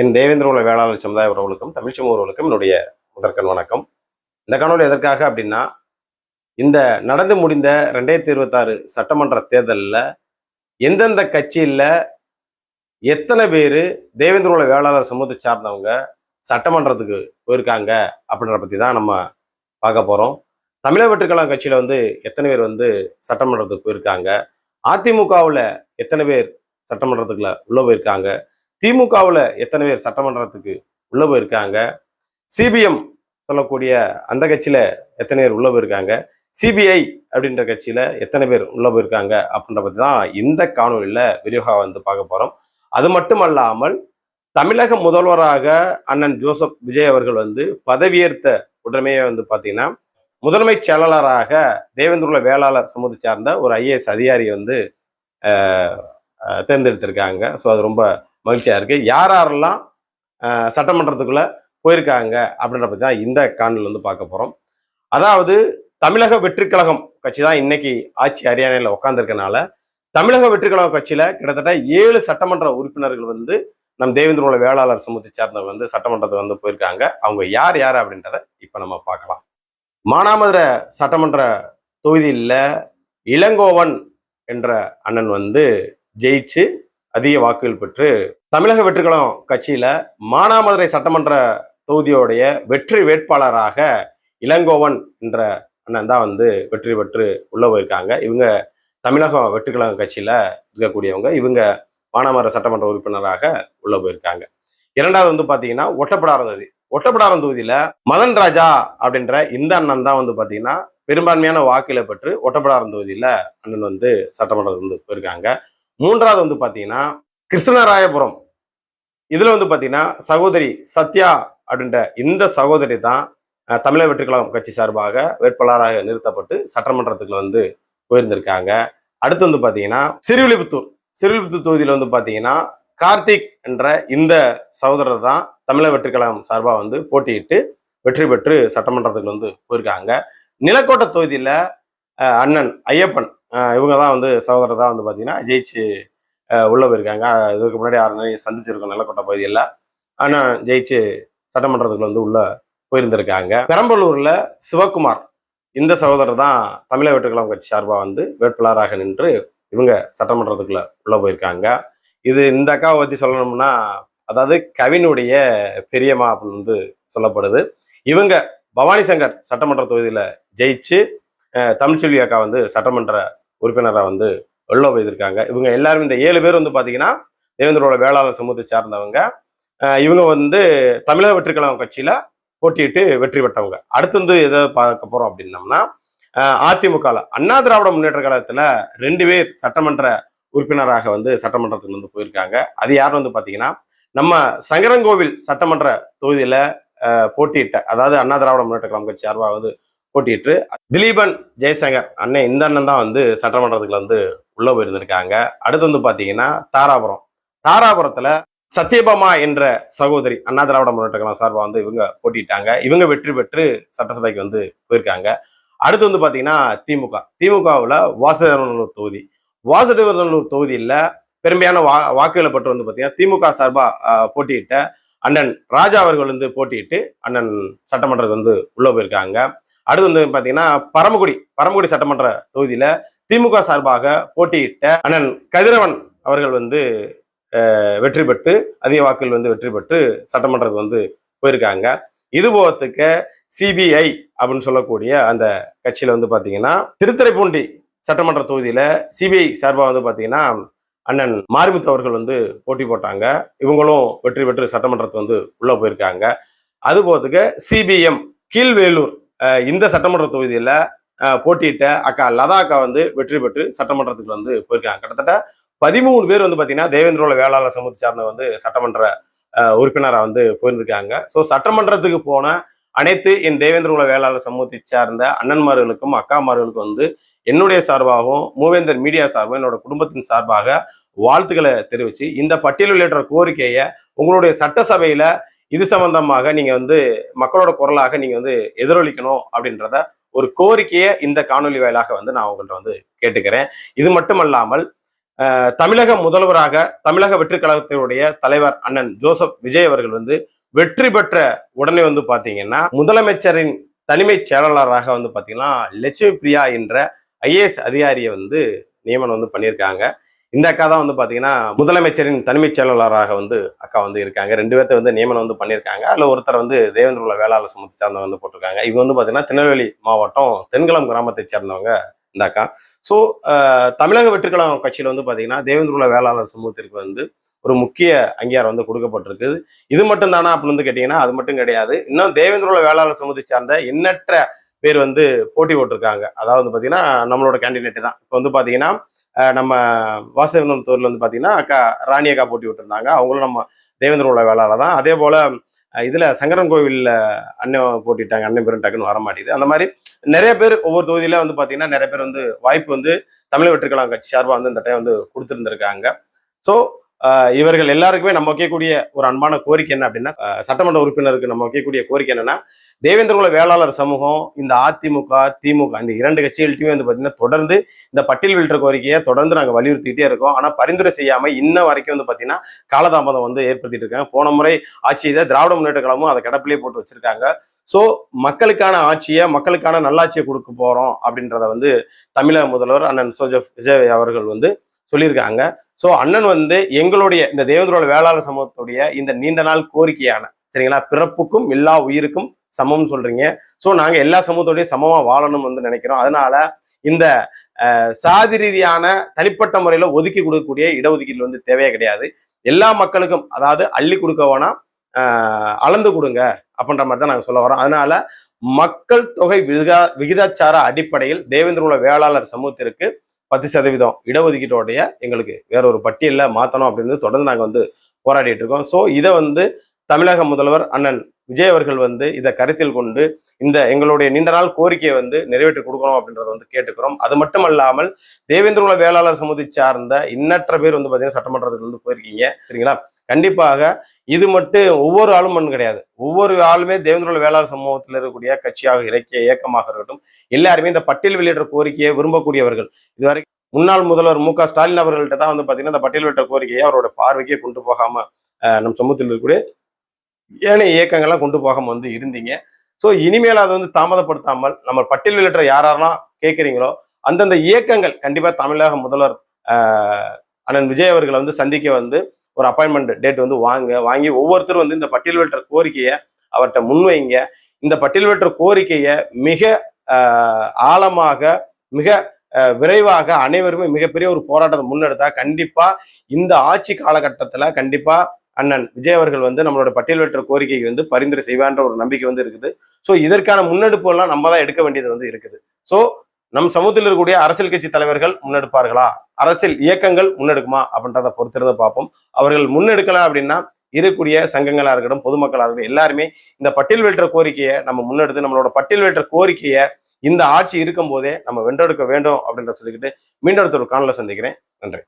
என் தேவேந்திர உள்ள வேளாளர் சமுதாய உறவுகளுக்கும் தமிழ் சமூக உறவுகளுக்கும் என்னுடைய முதற்கண் வணக்கம். இந்த காணொலி எதற்காக அப்படின்னா, இந்த நடந்து முடிந்த 2026 சட்டமன்ற தேர்தலில் எந்தெந்த கட்சியில் எத்தனை பேர் தேவேந்திர உள்ள வேளாளர் சமூகத்தை சார்ந்தவங்க சட்டமன்றத்துக்கு போயிருக்காங்க அப்படின்றத பற்றி தான் நம்ம பார்க்க போகிறோம். தமிழக வெற்றிக்கழகம் கட்சியில் எத்தனை பேர் சட்டமன்றத்துக்கு போயிருக்காங்க, அதிமுகவில் எத்தனை பேர் சட்டமன்றத்துக்குள்ள உள்ள போயிருக்காங்க, திமுகவில் எத்தனை பேர் சட்டமன்றத்துக்கு உள்ள போயிருக்காங்க, சிபிஎம் சொல்லக்கூடிய அந்த கட்சியில் எத்தனை பேர் உள்ள போயிருக்காங்க, சிபிஐ அப்படின்ற கட்சியில் எத்தனை பேர் உள்ள போயிருக்காங்க அப்படின்ற பற்றி தான் இந்த காணொலியில் விரிவாக பார்க்க போகிறோம். அது மட்டுமல்லாமல் தமிழக முதல்வராக அண்ணன் ஜோசப் விஜய் அவர்கள் பதவியேற்ற உடனே பார்த்தீங்கன்னா முதன்மை செயலாளராக தேவேந்திர வேளாளர் சமூகத்தை சார்ந்த ஒரு ஐஏஎஸ் அதிகாரியை தேர்ந்தெடுத்திருக்காங்க. ஸோ அது ரொம்ப மகிழ்ச்சியாக இருக்குது. யாரெல்லாம் சட்டமன்றத்துக்குள்ளே போயிருக்காங்க அப்படின்ற பற்றி தான் இந்த காணொலியில் பார்க்க போகிறோம். அதாவது தமிழக வெற்றிக்கழகம் கட்சி தான் இன்னைக்கு ஆட்சி ஹரியானாவில் உட்காந்துருக்கனால தமிழக வெற்றிக்கழகம் கட்சியில் கிட்டத்தட்ட 7 சட்டமன்ற உறுப்பினர்கள் நம் தேவேந்திர வேளாளர் சமூகத்தை சார்ந்தவங்க சட்டமன்றத்தை போயிருக்காங்க. அவங்க யார் யார் அப்படின்றத இப்போ நம்ம பார்க்கலாம். மானாமதுரை சட்டமன்ற தொகுதியில் இளங்கோவன் என்ற அண்ணன் ஜெயிச்சு அதிக வாக்குகள் பெற்று தமிழக வெற்றிக்கழகம் கட்சியில மானாமதுரை சட்டமன்ற தொகுதியோடைய வெற்றி வேட்பாளராக இளங்கோவன் என்ற அண்ணன் தான் வெற்றி பெற்று உள்ள போயிருக்காங்க. இவங்க தமிழக வெற்றிக்கழகம் கட்சியில இருக்கக்கூடியவங்க. இவங்க மானாமதுரை சட்டமன்ற உறுப்பினராக உள்ள போயிருக்காங்க. இரண்டாவது பாத்தீங்கன்னா ஒட்டப்பிடாரம் தொகுதியில மதன் ராஜா அப்படின்ற இந்த அண்ணன் தான் பாத்தீங்கன்னா பெரும்பான்மையான வாக்குகளை பெற்று ஒட்டப்பிடாரம் தொகுதியில அண்ணன் சட்டமன்றத்துக்கு போயிருக்காங்க. மூன்றாவது பாத்தீங்கன்னா கிருஷ்ணராயபுரம், இதுல பாத்தீங்கன்னா சகோதரி சத்யா அப்படின்ற இந்த சகோதரி தான் தமிழக வெற்றிக்கழகம் கட்சி சார்பாக வேட்பாளராக நிறுத்தப்பட்டு சட்டமன்றத்துக்கு போயிருந்திருக்காங்க. அடுத்து பாத்தீங்கன்னா சிறுவில்லிபுத்தூர் தொகுதியில பாத்தீங்கன்னா கார்த்திக் என்ற இந்த சகோதரர் தான் தமிழக வெற்றிக்கழகம் சார்பாக போட்டியிட்டு வெற்றி பெற்று சட்டமன்றத்துக்கு போயிருக்காங்க. நிலக்கோட்டை தொகுதியில அண்ணன் ஐயப்பன், இவங்க தான் சகோதரர் தான் பாத்தீங்கன்னா ஜெயிச்சு உள்ள போயிருக்காங்க. இதுக்கு முன்னாடி 6 நாள் சந்திச்சிருக்கோம் நிலக்கோட்டை பகுதியில். ஆனால் ஜெயிச்சு சட்டமன்றத்துக்கு உள்ள போயிருந்திருக்காங்க. பெரம்பலூர்ல சிவகுமார், இந்த சகோதரர் தான் தமிழக வெற்றிக்கழகம் கட்சி சார்பாக வேட்பாளராக நின்று இவங்க சட்டமன்றத்துக்குள்ள உள்ள போயிருக்காங்க. இது இந்த அக்காவை பத்தி சொல்லணும்னா, அதாவது கவினுடைய பெரியம்மா அப்படின்னு சொல்லப்படுது. இவங்க பவானி சங்கர் சட்டமன்ற தொகுதியில ஜெயிச்சு தமிழ்ச்செல்வி அக்கா சட்டமன்ற உறுப்பினராக உள்ள போயிருக்காங்க. இவங்க எல்லாரும் இந்த 7 பேர் பாத்தீங்கன்னா தேவேந்திரோட வேளாளர் சமூகத்தை சார்ந்தவங்க. இவங்க தமிழக வெற்றிக்கழகம் கட்சியில போட்டியிட்டு வெற்றி பெற்றவங்க. அடுத்து எதை பார்க்க போறோம் அப்படின்னம்னா, அதிமுக அண்ணா திராவிட முன்னேற்ற கழகத்துல 2 பேர் சட்டமன்ற உறுப்பினராக சட்டமன்றத்துக்கு போயிருக்காங்க. அது யார் பாத்தீங்கன்னா, நம்ம சங்கரங்கோவில் சட்டமன்ற தொகுதியில போட்டியிட்ட, அதாவது அண்ணா திராவிட முன்னேற்ற கழகம் கட்சி சார்பாக போட்டியிட்டு திலீபன் ஜெயசங்கர் அண்ணன் இந்த அண்ணன் தான் சட்டமன்றத்துக்குள்ள உள்ள போயிருந்திருக்காங்க. அடுத்து பாத்தீங்கன்னா தாராபுரத்துல சத்யபாமா என்ற சகோதரி அண்ணா திராவிட முன்னேற்ற கழகம் சார்பாக இவங்க போட்டிட்டாங்க. இவங்க வெற்றி பெற்று சட்டசபைக்கு போயிருக்காங்க. அடுத்து பாத்தீங்கன்னா திமுகவுல வாசுதேவநல்லூர் தொகுதியில பெருமையான வாக்குகளை பெற்று பாத்தீங்கன்னா திமுக சார்பா போட்டியிட்ட அண்ணன் ராஜா அவர்கள் போட்டியிட்டு அண்ணன் சட்டமன்றத்துக்கு உள்ள போயிருக்காங்க. அடுத்து பாத்தீங்கன்னா பரமக்குடி சட்டமன்ற தொகுதியில திமுக சார்பாக போட்டியிட்ட அண்ணன் கதிரவன் அவர்கள் வெற்றி பெற்று அதிக வாக்குகள் வெற்றி பெற்று சட்டமன்றத்துக்கு போயிருக்காங்க. இது போகத்துக்கு சிபிஐ அப்படின்னு சொல்லக்கூடிய அந்த கட்சியில பாத்தீங்கன்னா திருத்துறைப்பூண்டி சட்டமன்ற தொகுதியில சிபிஐ சார்பாக பாத்தீங்கன்னா அண்ணன் மாரிமுத்து அவர்கள் போட்டி போட்டாங்க. இவங்களும் வெற்றி பெற்று சட்டமன்றத்துக்கு உள்ள போயிருக்காங்க. அது போகிறதுக்கு சிபிஎம் கீழ்வேலூர் இந்த சட்டமன்ற தொகுதியில போட்டியிட்ட அக்கா லதா அக்கா வெற்றி பெற்று சட்டமன்றத்துக்கு போயிருக்காங்க. கிட்டத்தட்ட 13 பேர் பாத்தீங்கன்னா தேவேந்திர வேளாளர் சமூகத்தை சார்ந்த சட்டமன்ற உறுப்பினராக போயிருந்திருக்காங்க. ஸோ சட்டமன்றத்துக்கு போன அனைத்து என் தேவேந்திர வேளாளர் சமூகத்தை சார்ந்த அண்ணன்மார்களுக்கும் அக்காமார்களுக்கும் என்னுடைய சார்பாகவும் மூவேந்தர் மீடியா சார்பாகவும் என்னோட குடும்பத்தின் சார்பாக வாழ்த்துக்களை தெரிவிச்சு, இந்த பட்டியல் வெளியிட்ட கோரிக்கையை உங்களுடைய சட்டசபையில இது சம்பந்தமாக நீங்க மக்களோட குரலாக நீங்க எதிரொலிக்கணும் அப்படின்றத ஒரு கோரிக்கையை இந்த காணொலி வாயிலாக நான் உங்கள்கிட்ட கேட்டுக்கிறேன். இது மட்டுமல்லாமல் தமிழக முதல்வராக தமிழக வெற்றிக் கழகத்தினுடைய தலைவர் அண்ணன் ஜோசப் விஜய் அவர்கள் வந்து வெற்றி பெற்ற உடனே வந்து பாத்தீங்கன்னா முதலமைச்சரின் தலைமை செயலாளராக வந்து பாத்தீங்கன்னா லட்சுமி பிரியா என்ற ஐஏஎஸ் அதிகாரியை வந்து நியமனம் வந்து பண்ணியிருக்காங்க. இந்த அக்கா தான் வந்து பாத்தீங்கன்னா முதலமைச்சரின் தலைமைச் செயலாளராக வந்து அக்கா வந்து இருக்காங்க. 2 பேர்த்த வந்து நியமனம் வந்து பண்ணியிருக்காங்க. அதுல ஒருத்தர் வந்து தேவேந்திர வேளாளர் சமூகத்தை சார்ந்தவங்க வந்து போட்டிருக்காங்க. இவங்க வந்து பாத்தீங்கன்னா திருநெல்வேலி மாவட்டம் தென்குளம் கிராமத்தை சேர்ந்தவங்க இந்த அக்கா. ஸோ தமிழக வெற்றிக்கழகம் கட்சியில வந்து பாத்தீங்கன்னா தேவேந்திர வேளாளர் சமூகத்திற்கு வந்து ஒரு முக்கிய அங்கீகாரம் வந்து கொடுக்கப்பட்டிருக்குது. இது மட்டும் தானா அப்படின்னு வந்து கேட்டீங்கன்னா அது மட்டும் கிடையாது. இன்னும் தேவேந்திர வேளாளர் சமூகத்தை சார்ந்த எண்ணற்ற பேர் வந்து போட்டி போட்டிருக்காங்க. அதாவது பாத்தீங்கன்னா நம்மளோட கேண்டிடேட் தான். இப்போ வந்து பாத்தீங்கன்னா நம்ம வாசகனத்தூர்ல வந்து பாத்தீங்கன்னா அக்கா ராணி அக்கா போட்டி விட்டுருந்தாங்க. அவங்களும் நம்ம தேவேந்திர வேளாளர் தான். அதே போல இதுல சங்கரன் கோவில்ல அண்ணன் போட்டிட்டாங்க. அண்ணன் பேரும் டக்குன்னு வர மாட்டேங்குது. அந்த மாதிரி நிறைய பேர் ஒவ்வொரு தொகுதியில வந்து பாத்தீங்கன்னா நிறைய பேர் வந்து வாய்ப்பு வந்து தமிழக வெற்றிக்கழகம் கட்சி சார்பா வந்து இந்த டைம் வந்து கொடுத்திருந்திருக்காங்க. ஸோ இவர்கள் எல்லாருக்குமே நம்ம வைக்கக்கூடிய ஒரு அன்பான கோரிக்கை என்ன அப்படின்னா, சட்டமன்ற உறுப்பினருக்கு நம்ம வைக்கக்கூடிய கோரிக்கை என்னன்னா, தேவேந்திர வேளாளர் சமூகம் இந்த அதிமுக திமுக இந்த 2 கட்சிகள்கிட்டயுமே வந்து பாத்தீங்கன்னா தொடர்ந்து இந்த பட்டியல் வெளியிட்ட கோரிக்கையை தொடர்ந்து நாங்க வலியுறுத்திட்டே இருக்கோம். ஆனா பரிந்துரை செய்யாம இன்ன வரைக்கும் வந்து பாத்தீங்கன்னா காலதாமதம் வந்து ஏற்படுத்திட்டு இருக்காங்க. போன முறை ஆட்சி இதை திராவிட முன்னேற்ற கழகமும் அதை கிடப்பிலே போட்டு வச்சிருக்காங்க. ஸோ மக்களுக்கான ஆட்சியை மக்களுக்கான நல்லாட்சியை கொடுக்க போறோம் அப்படின்றத வந்து தமிழக முதல்வர் அண்ணன் ஜோசப் விஜய் அவர்கள் வந்து சொல்லியிருக்காங்க. ஸோ அண்ணன் வந்து எங்களுடைய இந்த தேவேந்திர வேளாளர் சமூகத்துடைய இந்த நீண்ட நாள் கோரிக்கையான சரிங்களா, பிறப்புக்கும் எல்லா உயிருக்கும் சமம்னு சொல்றீங்க. ஸோ நாங்க எல்லா சமூகத்தோடையும் சமமா வாழணும்னு வந்து நினைக்கிறோம். அதனால இந்த சாதி ரீதியான தனிப்பட்ட முறையில ஒதுக்கி கொடுக்கக்கூடிய இடஒதுக்கீடு வந்து தேவையே கிடையாது. எல்லா மக்களுக்கும் அதாவது அள்ளி கொடுக்க வேணா அளந்து கொடுங்க அப்படின்ற மாதிரி தான் நாங்கள் சொல்ல வரோம். அதனால மக்கள் தொகை விகிதாச்சார அடிப்படையில் தேவேந்திர வேளாளர் சமூகத்திற்கு 10% இடஒதுக்கீட்டோடைய எங்களுக்கு வேற ஒரு பட்டியல்ல மாத்தணும் அப்படின்னு தொடர்ந்து நாங்கள் வந்து போராடிட்டு இருக்கோம். ஸோ இதை வந்து தமிழக முதல்வர் அண்ணன் விஜய் அவர்கள் வந்து இதை கருத்தில் கொண்டு இந்த எங்களுடைய நீண்ட நாள் கோரிக்கையை வந்து நிறைவேற்றி கொடுக்கணும் அப்படின்றத வந்து கேட்டுக்கிறோம். அது மட்டும் அல்லாமல் தேவேந்திர வேளாளர் சமூகத்தை சார்ந்த எண்ணற்ற பேர் வந்து பார்த்தீங்கன்னா சட்டமன்றத்துக்கு வந்து போயிருக்கீங்க சரிங்களா. கண்டிப்பாக இது மட்டும் ஒவ்வொரு ஆளும் கிடையாது. ஒவ்வொரு ஆளுமே தேவேந்திர வேளாளர் சமூகத்தில் இருக்கக்கூடிய கட்சியாக இயக்கமாக இருக்கட்டும் எல்லாருமே இந்த பட்டியல் வெளியிடுற கோரிக்கையை விரும்பக்கூடியவர்கள். இதுவரை முன்னாள் முதல்வர் மு க ஸ்டாலின் அவர்கள்ட்ட தான் வந்து பார்த்தீங்கன்னா இந்த பட்டியல் வெளியிட்ட கோரிக்கையை அவரோட பார்வைக்கே கொண்டு போகாம நம் சமூகத்தில் இருக்கக்கூடிய ஏனைய இயக்கங்கள்லாம் கொண்டு போகாம வந்து இருந்தீங்க. ஸோ இனிமேல் அதை வந்து தாமதப்படுத்தாமல் நம்ம பட்டியல் வெளியிட்ட யாரெல்லாம் கேட்குறீங்களோ அந்தந்த இயக்கங்கள் கண்டிப்பா தமிழக முதல்வர் அண்ணன் விஜய் அவர்களை வந்து சந்திக்க வந்து ஒரு அப்பாயின்மெண்ட் டேட் வந்து வாங்கி ஒவ்வொருத்தரும் வந்து இந்த பட்டியல் வெளியிட்ட கோரிக்கையை அவர்கிட்ட முன்வைங்க. இந்த பட்டியல் வெளியிட்ட கோரிக்கையை மிக ஆழமாக மிக விரைவாக அனைவருமே மிகப்பெரிய ஒரு போராட்டத்தை முன்னெடுத்தா கண்டிப்பா இந்த ஆட்சி காலகட்டத்துல கண்டிப்பா அண்ணன் விஜய் அவர்கள் வந்து நம்மளோட பட்டியல் வெற்ற கோரிக்கைக்கு வந்து பரிந்துரை செய்வான்ற ஒரு நம்பிக்கை வந்து இருக்குது. ஸோ இதற்கான முன்னெடுப்பு எல்லாம் நம்ம தான் எடுக்க வேண்டியது வந்து இருக்குது. ஸோ நம் சமூகத்தில் இருக்கக்கூடிய அரசியல் கட்சி தலைவர்கள் முன்னெடுப்பார்களா, அரசியல் இயக்கங்கள் முன்னெடுக்குமா அப்படின்றத பொறுத்திருந்து பார்ப்போம். அவர்கள் முன்னெடுக்கலாம் அப்படின்னா இருக்கக்கூடிய சங்கங்களா இருக்கட்டும் பொதுமக்களாக இருக்கட்டும் எல்லாருமே இந்த பட்டியல் வெற்ற கோரிக்கையை நம்ம முன்னெடுத்து நம்மளோட பட்டியல் வெற்ற கோரிக்கையை இந்த ஆட்சி இருக்கும் போதே நம்ம வென்றெடுக்க வேண்டும் அப்படின்ற சொல்லிக்கிட்டு மீண்டும் ஒரு காணொலியில் சந்திக்கிறேன். நன்றி.